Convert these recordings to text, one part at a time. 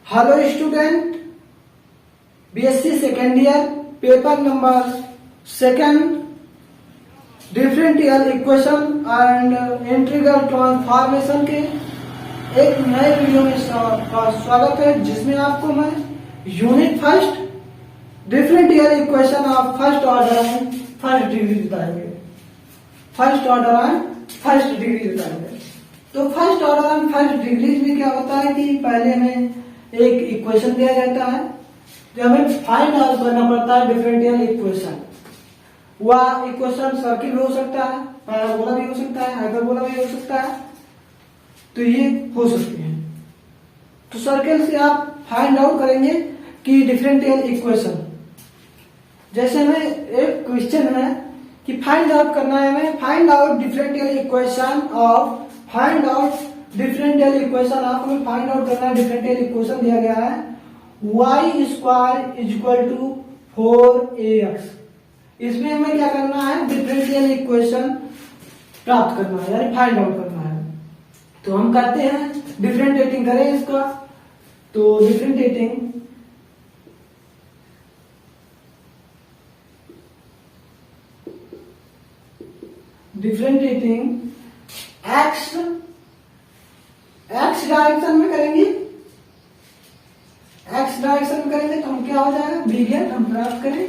Hello student, BSc second year paper number second differential equation and integral transformation के एक नए video में का स्वागत है, जिसमें आपको मैं unit first differential equation of first order and first degree बताएंगे। First order and first degree बताएंगे। तो first order and first degree में क्या होता है कि पहले हमें एक इक्वेशन दिया जाता है जो हमें फाइंड आउट करना पड़ता है डिफरेंशियल इक्वेशन। वह इक्वेशन सर्किल भी हो सकता है, पैराबोला भी हो सकता है, हाइपरबोला भी हो सकता है, तो ये हो सकती है। तो सर्किल से आप फाइंड आउट करेंगे कि डिफरेंशियल इक्वेशन, जैसे हमें एक क्वेश्चन है कि फाइंड आउट करना है, हमें find out differential equation of find out differential equation of हमें फाइंड आउट करना है। डिफरेंशियल इक्वेशन दिया गया है y square is equal to 4ax। इसमें हमें क्या करना है, डिफरेंशियल इक्वेशन प्राप्त करना है, यानी फाइंड आउट करना है। तो हम करते हैं, डिफरेंशिएटिंग करें इसका। तो डिफरेंशिएटिंग एक्स डायरेक्शन में करेंगे। एक्स डायरेक्शन में करेंगे तो हम क्या हो जाएगा, बीगेट हम प्राप्त करें।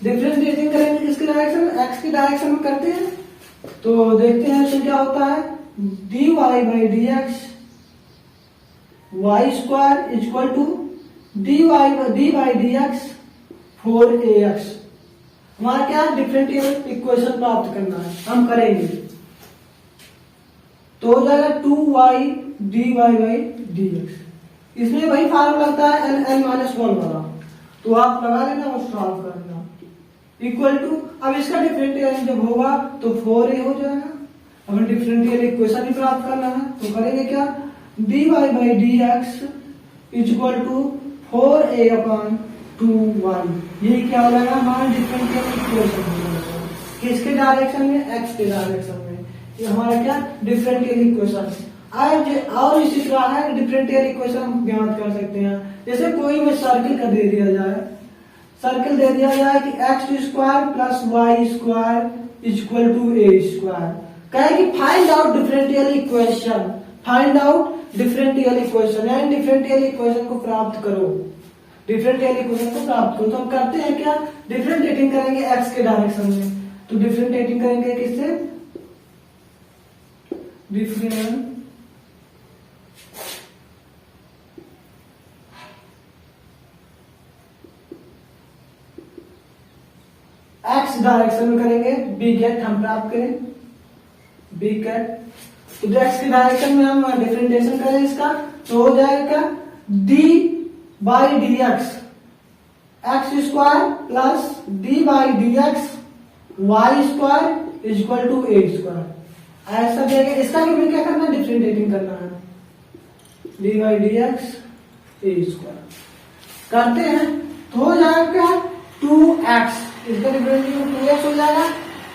डिफरेंशिएटिंग करेंगे किसके डायरेक्शन, एक्स की डायरेक्शन में करते हैं। तो देखते हैं इसमें क्या होता है, dy by D X Y square is equal to D by D X 4ax। हमारा क्या डिफरेंशियल इक्वेशन प्राप्त करना है, हम करेंगे। तो हो जाएगा 2y dy by D x. इसमें वही फार्मूला लगता है n माइनस 1 वाला, तो आप लगा लेना और सॉल्व करना। इक्वल टू, अब इसका डिफरेंशियल जब होगा तो 4a हो जाएगा। हमें डिफरेंशियल इक्वेशन भी प्राप्त करना है, तो करेंगे क्या, dy by D X is equal to 4a upon 2y। ये क्या हो जाएगा, हमारा डिफरेंशियल इक्वेशन हो जाएगा। किसके डायरेक्शन में, x के डायरेक्शन में। ये हमारा क्या, डिफरेंशियल इक्वेशन। आज और इसी तरह है डिफरेंशियल इक्वेशन हम ज्ञात कर सकते हैं। जैसे कोई में सर्किल का दे दिया जाए, सर्किल दे दिया जाए कि X square plus Y square is equal to A square. कहे कि find out differential equation, find out differential equation, यानी डिफरेंशियल इक्वेशन को प्राप्त करो। डिफरेंशियल इक्वेशन को प्राप्त करो तो हम करते हैं क्या, डिफरेंशिएटिंग करेंगे एक्स के डायरेक्शन में। तो डिफरेंशिएटिंग करेंगे किससे, डिफरेंट एक्स डायरेक्शन में करेंगे, बी गेट हम प्राप्त करें, बी गेट। तो एक्स की डायरेक्शन में हम डिफरेंशिएशन करें इसका, तो हो जाएगा D by D X X square plus D by D X Y square is equal to A square. ऐसा देगा। इसका भी क्या करना है, डिफरेंशिएटिंग करना है, D by D x A square करते हैं तो हो जाएगा 2x। इसका डिफरेंशिएशन 2x हो जाएगा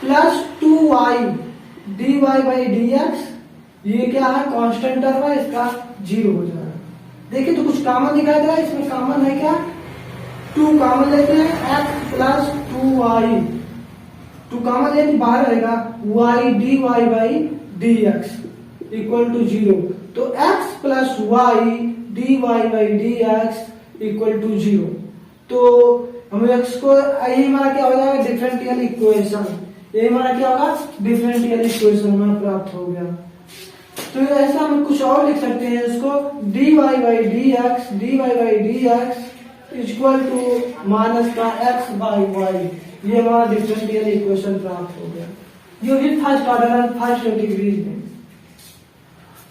plus 2y dy by D x. ये क्या है, कांस्टेंट टर्म है, इसका 0 हो जाएगा। देखिए तो कुछ कॉमन दिखाई दे रहा है, इसमें कॉमन है क्या, 2 कॉमन लेते हैं, x प्लस 2y, 2 कॉमन लेते बाहर रहेगा, y dy by D X equal to 0। तो x plus y dy by D X equal to 0। तो हम x को, यही हमारा क्या हो जाएगा, डिफरेंशियल इक्वेशन। ये हमारा क्या होगा, डिफरेंशियल इक्वेशन हमें प्राप्त हो गया। तो ऐसा हम कुछ और लिख सकते हैं इसको, dy by D X equal to minus का x बाई y। ये हमारा डिफरेंशियल इक्वेशन प्राप्त हो गया, जो भी first order and first degree में।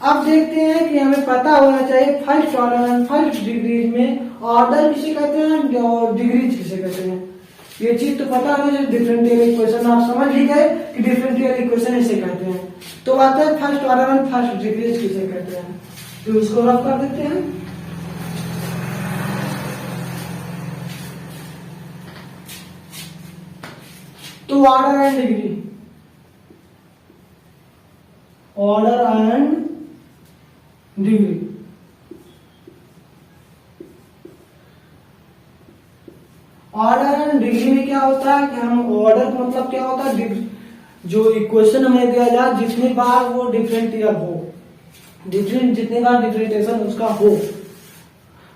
अब देखते हैं कि हमें पता होना चाहिए first order and first degree में ऑर्डर किसे कहते हैं और डिग्री किसे कहते हैं। ये चीज तो पता होना चाहिए। डिफरेंशियल इक्वेशन आप समझ ही गए कि डिफरेंशियल इक्वेशन इसे कहते हैं। तो आते हैं first order and first degree किसे कहते हैं, तो उसको रफ कर देते हैं। तो order and degree, order and degree. Order and degree में क्या होता है कि हम ऑर्डर मतलब क्या होता है, जो इक्वेशन हमें दिया जाए जितनी बार वो डिफरेंशियल हो, जितनी बार डिफरेंशिएशन उसका हो,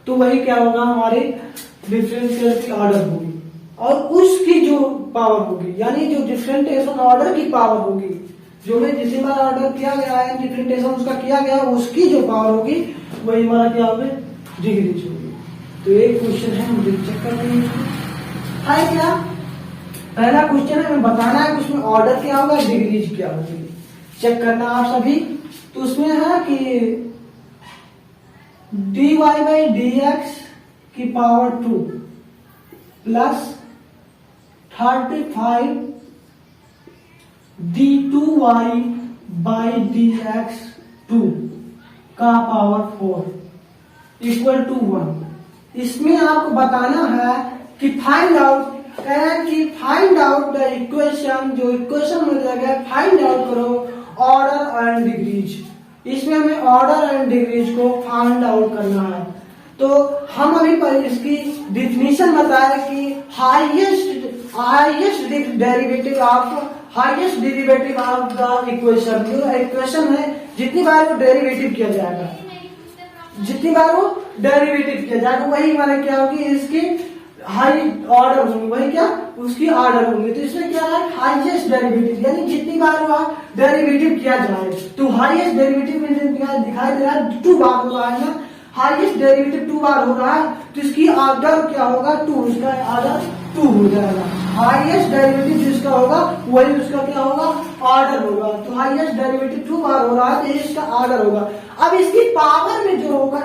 तो वही क्या होगा, हमारे डिफरेंशियल की ऑर्डर होगी और उसकी जो पावर होगी, यानी जो डिफरेंशिएशन ऑर्डर की पावर होगी, जो में जितनी बार ऑर्डर किया गया है डिफरेंशिएशन उसका किया गया, उसकी जो पावर होगी वही हमारा क्या होगी, डिग्रीज होगी। तो एक क्वेश्चन है, मुझे चेक कर लेंगे है क्या। पहला क्वेश्चन है, हमें बताना है कि उसमें ऑर्डर क्या होगा, डिग्रीज क्या होगी, चेक करना आप सभी। तो उसमें है कि dy बाई डी एक्स की power 2 plus 35 d2y by D x 2 का पावर 4 इक्वल टू 1। इसमें आपको बताना है कि फाइंड आउट द इक्वेशन, जो इक्वेशन में दिया गया फाइंड आउट करो ऑर्डर एंड डिग्रीज। इसमें हमें ऑर्डर एंड डिग्रीज को फाइंड आउट करना है। तो हम अभी पर इसकी डिफिनीशन बताए कि highest derivative of the equation, जो इक्वेशन है जितनी बार वो डेरिवेटिव किया जाएगा, वही हमारे क्या होगी, इसकी हाई ऑर्डर होंगे, वही क्या उसकी ऑर्डर होंगे। तो इसमें क्या है, हाईएस्ट डेरिवेटिव, यानी जितनी बार वह डेरिवेटिव किया जाए, तो हाईएस्ट डेरिवेटिव में दिखाई दे रहा है 2 बार हो रहा है ना, हाईएस्ट डेरिवेटिव 2 बार हो रहा है, तो इसकी ऑर्डर क्या होगा, 2, उसका ऑर्डर 2 हो जाएगा। हाईएस्ट डेरिवेटिव जिसका होगा वही उसका क्या होगा, ऑर्डर होगा। तो हाईएस्ट डेरिवेटिव 2 बार हो रहा है तो इसका ऑर्डर होगा। अब इसकी पावर में जो होगा,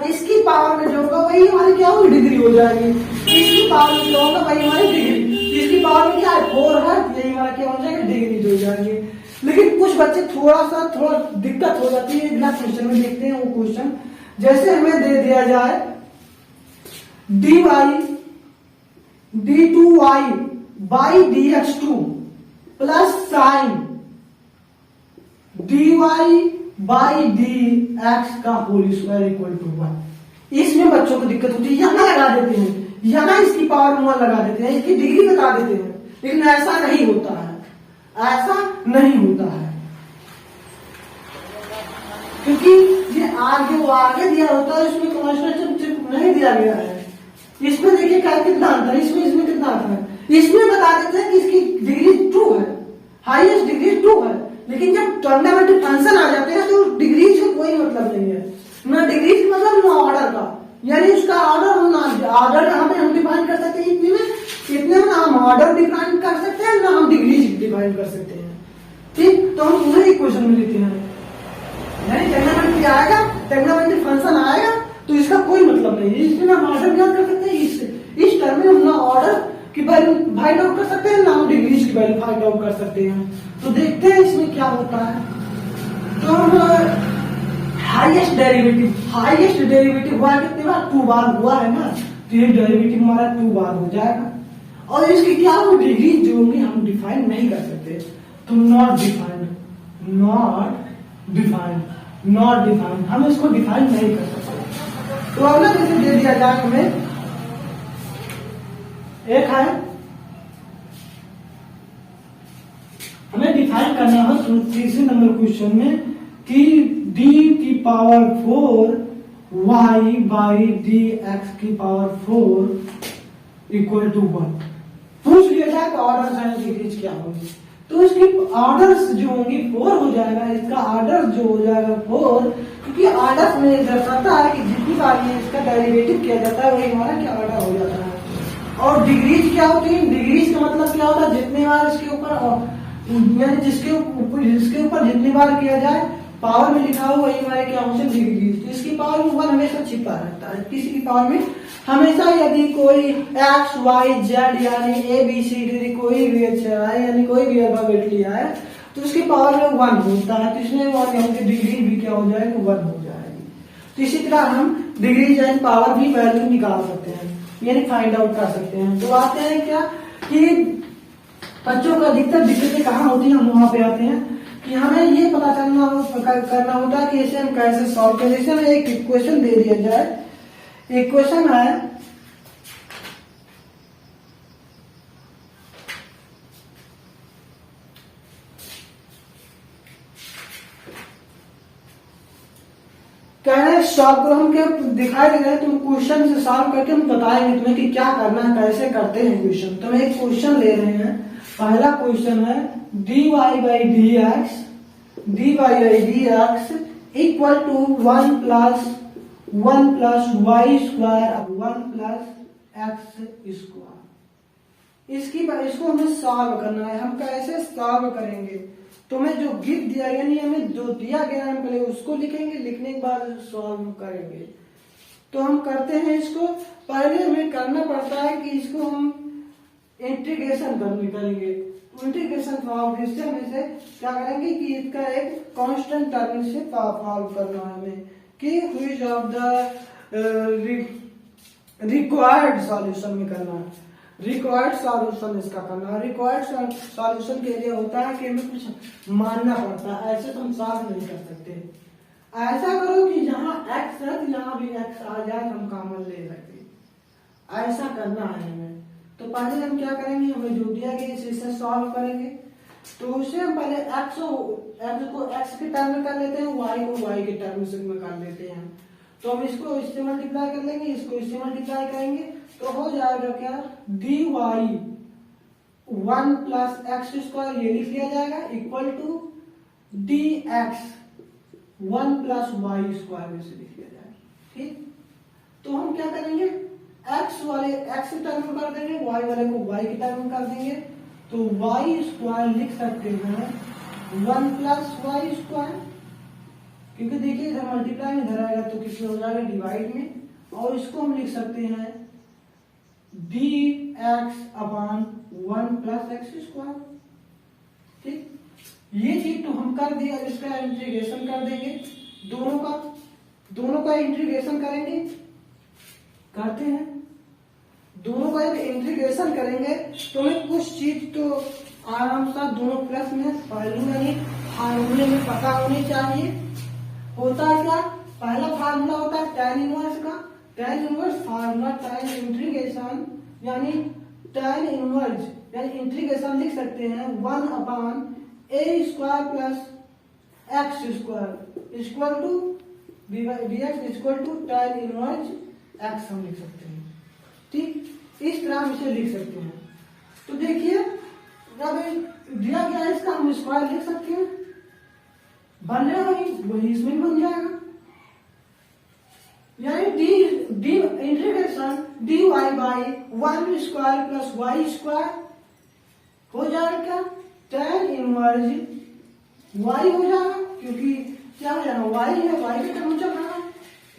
वही हमारी क्या होगी, डिग्री हो जाएगी। इसकी पावर में जो होगा वही हमारी डिग्री, इसकी पावर में क्या है 4 है, यही हमारा क्या हो जाएगा, डिग्री हो जाएंगे। लेकिन कुछ बच्चे थोड़ा दिक्कत हो जाती है, अगला क्वेश्चन में देखते हैं वो क्वेश्चन। जैसे हमें दे दिया जाए d2y by dx2 plus sign dy by dx का होल स्क्वायर इक्वल टू 1। इसमें बच्चों को दिक्कत होती है, यहां लगा देते हैं, यहां इसकी पावर 1 लगा देते हैं, इसकी डिग्री बता देते हैं, लेकिन ऐसा नहीं होता है, क्योंकि ये आगे दिया होता है, इसमें कांस्टेंट नहीं दिया गया है। इसमें देखिए क्या कितना आता है, इसमें कितना आता है, इसमें बता देते हैं कि इसकी डिग्री 2 है, हाईएस्ट डिग्री 2 है, लेकिन जब टर्मिनेटिव फंक्शन आ जाते हैं तो डिग्री से कोई मतलब नहीं है, ना डिग्री का मतलब ना ऑर्डर का, यानी उसका ऑर्डर यहाँ पे हम डिफाइन कर सकते हैं, इतने में ना हम ऑर्डर डिफाइन कर सकते हैं, ना हम डिग्री डिफाइन कर सकते हैं। ठीक, तो हम उन्हें इक्वेशन में लेते हैं, यानी टेग्नोमेट्री आएगा, टेग्नोमेट्री फंक्शन आएगा तो इसका कोई मतलब नहीं है, इसमें हम ऑर्डर क्या कर सकते हैं, इस टर्म में हम ना ऑर्डर की वैल्यू फाइंड आउट कर सकते हैं, ना हम डिग्रीज की वैल्यू फाइंड आउट कर सकते हैं। तो देखते हैं इसमें क्या होता है। तो हाईएस्ट डेरिवेटिव हुआ कितने बार, 2 बार हुआ है ना, तो ये डेरिवेटिव हमारा 2 बार हो जाएगा, और इसकी क्या हो, डिग्री जो होंगी हम डिफाइन नहीं कर सकते, तो नॉट डिफाइंड, हम इसको डिफाइन नहीं कर सकते। तो अगला जैसे दे दिया जाए हमें, एक है हमें डिफाइन करना है तीसरे नंबर क्वेश्चन में कि d की power 4 y by D x की पावर 4 इक्वल टू 1 पूछ लिया जाए तो ऑर्डर एंड डिग्रीज क्या होगी। तो इसकी ऑर्डर्स जो होंगी 4 हो जाएगा, इसका ऑर्डर जो हो जाएगा 4, क्योंकि ऑर्डर में दर्शाता है कि जितनी बार ये इसका डेरिवेटिव किया जाता है वही हमारा क्या ऑर्डर हो जाता है। और डिग्रीज क्या होती है, डिग्रीज का मतलब क्या होता है, जितने बार इसके ऊपर यानी जिसके ऊपर जितनी बार किया जाए पावर में लिखा हो वही हमारे क्या होते हैं, डिग्रीज। तो इसकी पावर में 1 हमेशा छिपा रहता है, किसी की पावर में हमेशा यदि कोई x y z यानी a b c d कोई भी अच्छा है, यानी कोई भी अल्फाबेट लिया है तो उसकी पावर में 1 होता है, तो इसमें डिग्री भी क्या हो जाएगी, 1 हो जाएगी। तो इसी तरह हम डिग्री एंड पावर भी वैल्यू निकाल सकते हैं, यानी फाइंड आउट कर सकते हैं। तो आते हैं क्या कि बच्चों का अधिकतर दिक्कतें कहाँ होती है, हम वहां पे आते हैं कि हमें ये पता करना होता है कि इसे हम कैसे सॉल्व करें। जैसे हमें एक इक्वेशन दे दिया जाए, इक्वेशन है कह रहे सॉल्व करो, हम क्या दिखाई दे रहे हैं, तुम क्वेश्चन से सॉल्व करके हम बताएंगे तुम्हें कि क्या करना है, कैसे करते हैं क्वेश्चन। तो हम एक क्वेश्चन ले रहे हैं, पहला क्वेश्चन है dy by D X equal to 1 plus Y square 1 plus X square. इसको हमें सॉल्व करना है। हम कैसे सॉल्व करेंगे, तुम्हें जो गिफ्ट दिया गया, नहीं हमें जो दिया गया हम पहले उसको लिखेंगे, लिखने के बाद सॉल्व करेंगे। तो हम करते हैं इसको, पहले हमें करना पड़ता है कि इसको हम इंटीग्रेशन करेंगे। इंटीग्रेशन फॉर्म इससे हम इसे क्या करेंगे कि इसका एक कांस्टेंट टर्म से सॉल्व करना है हमें कि which of the required solution में करना है। रिक्वायर्ड सॉल्यूशन इसका करना है। रिक्वायर्ड सॉल्यूशन के लिए होता है कि हमें कुछ मानना पड़ता है, ऐसे तो हम सॉल्व नहीं कर सकते। ऐसा करो कि जहां x है यहाँ भी x आ जाए, हम कॉमन ले सकते, ऐसा करना है हमें। तो पहले हम क्या करेंगे, हमें जो दिया गया इसे सॉल्व करेंगे। तो उससे हम पहले x को x के टर्म में कर लेते हैं, y को y के टर्म में कर लेते हैं। तो हम इसको इससे मल्टीप्लाई कर लेंगे, इसको इससे मल्टीप्लाई करेंगे, तो हो जाएगा क्या dy 1 प्लस एक्स स्क्वायर, ये लिख लिया जाएगा, equal to dx 1 plus Y square में से लिख लिया जाएगा। ठीक, तो हम क्या करेंगे, x वाले x के टर्म में कर देंगे, y वाले को y के टर्म में कर देंगे। तो y स्क्वायर लिख सकते हैं 1 प्लस वाई स्क्वायर, क्योंकि देखिए इधर मल्टीप्लाई में इधर आएगा तो किसी हो जाएगा डिवाइड में, और इसको हम लिख सकते हैं dx upon 1 plus X square. ठीक, ये चीज तो हम कर दिया, इसका इंटीग्रेशन कर देंगे, दोनों का इंटीग्रेशन करेंगे, करते हैं। दोनों का इंटीग्रेशन करेंगे तो हमें कुछ चीज तो आराम से दोनों प्लस में फार्मूले में पता होनी चाहिए। होता है क्या, पहला फार्मूला होता है tan इनवर्स का, tan inverse formula tan integration यानी tan इनवर्स यानी इंटीग्रेशन लिख सकते हैं 1 upon a square plus X square equal to dx equal to tan inverse x हम लिख सकते हैं। ठीक, इस तरह हम इसे लिख सकते हैं। तो देखिए जब दिया गया है इसका हम स्क्वायर लिख सकते हैं, बन रहा वही इसमें बन जाएगा, यानी D integration dy by 1 square plus Y square हो जाएगा क्या tan इनवर्स y हो जाएगा, क्योंकि क्या हो जाएगा y है, y के टर्म चल रहा है,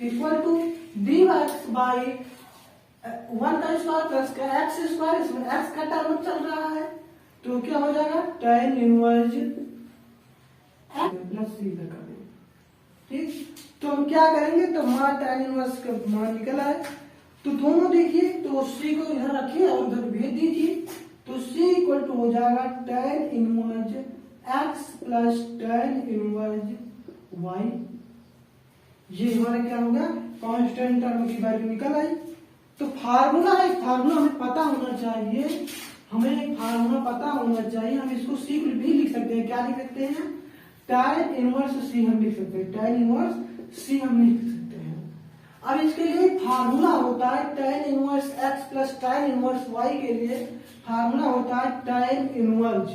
इक्वल टू dy बाई 1 का स्क्वायर प्लस का एक्स स्क्वायर, इसमें x का टर्म चल रहा है, तो क्या हो जाएगा tan इनवर्स प्लस सी कर देंगे। ठीक, तो हम क्या करेंगे, तो हमारा tan इनवर्स का मान निकल आए। तो दोनों देखिए, तो सी को इधर रखिए और उधर भेज दीजिए, तो सी इक्वल टू हो जाएगा tan inverse X plus tan inverse Y. ये हमारा क्या होगा, कांस्टेंट टर्म की वैल्यू निकल आई। तो फार्मूला हमें पता होना चाहिए, हम इसको सी भी लिख सकते हैं। क्या लिख सकते हैं, tan इनवर्स सी हम लिख सकते हैं, tan इनवर्स सी हम लिख सकते हैं। अब इसके लिए फार्मूला होता है tan inverse x plus tan inverse y के लिए फार्मूला होता है tan inverse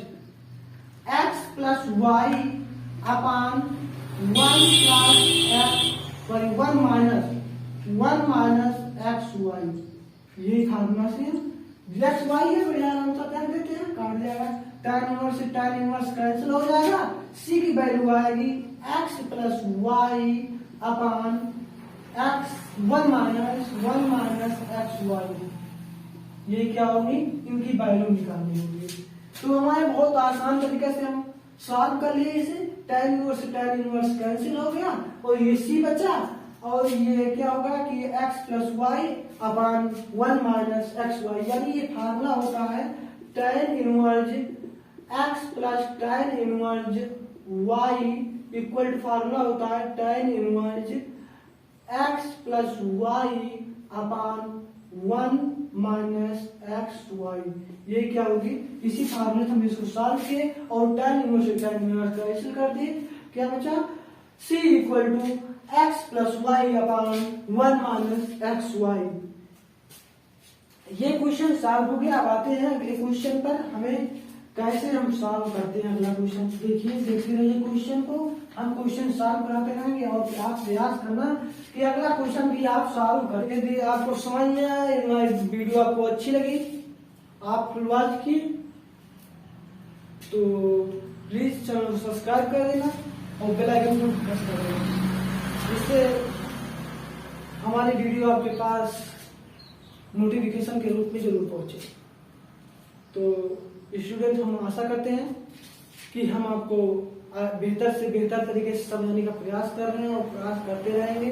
x plus y upon 1 minus x Y. यही फार्मूला से एक्स वाई है, बढ़िया आराम से कर देते हैं, काट जाएगा, tan इनवर्स से tan इनवर्स कैंसिल हो जाएगा, c की वैल्यू आएगी x plus Y upon x 1 minus x Y. ये क्या होगी, इनकी वैल्यू निकालनी होगी। तो हमारे बहुत आसान तरीके से हम सॉल्व कर लिए इसे, tan इनवर्स से tan इनवर्स कैंसिल हो गया और ये c बचा, और ये क्या होगा कि x plus Y upon 1 minus x Y, यानी ये फार्मूला होता है tan inverse x plus tan inverse Y equal to formula होता है tan inverse X plus Y upon 1 minus x Y. ये क्या होगी, इसी फार्मूले से हम इसको सॉल्व किए और tan इनवर्स कैंसिल कर दिए, क्या बचा c equal to X plus Y upon 1 minus x Y. ये क्वेश्चन सॉल्व हो गया। अब आते हैं अगले क्वेश्चन पर, हमें कैसे हम सॉल्व करते हैं अगला क्वेश्चन। देखिए देखते रहिए क्वेश्चन को, हम क्वेश्चन सॉल्व कराते रहेंगे और आप प्रयास करना कि अगला क्वेश्चन भी आप सॉल्व करें। यदि आपको समझ में आए, वीडियो आपको अच्छी लगी, आप फुल वॉच की, तो प्लीज चैनल को सब्सक्राइब कर देना और बेल आइकन को प्रेस कर देना, जिससे हमारी वीडियो आपके पास नोटिफिकेशन के रूप में जरूर पहुंचे। तो स्टूडेंट, हम आशा करते हैं कि हम आपको बेहतर से बेहतर तरीके से समझाने का प्रयास कर रहे हैं और प्रयास करते रहेंगे।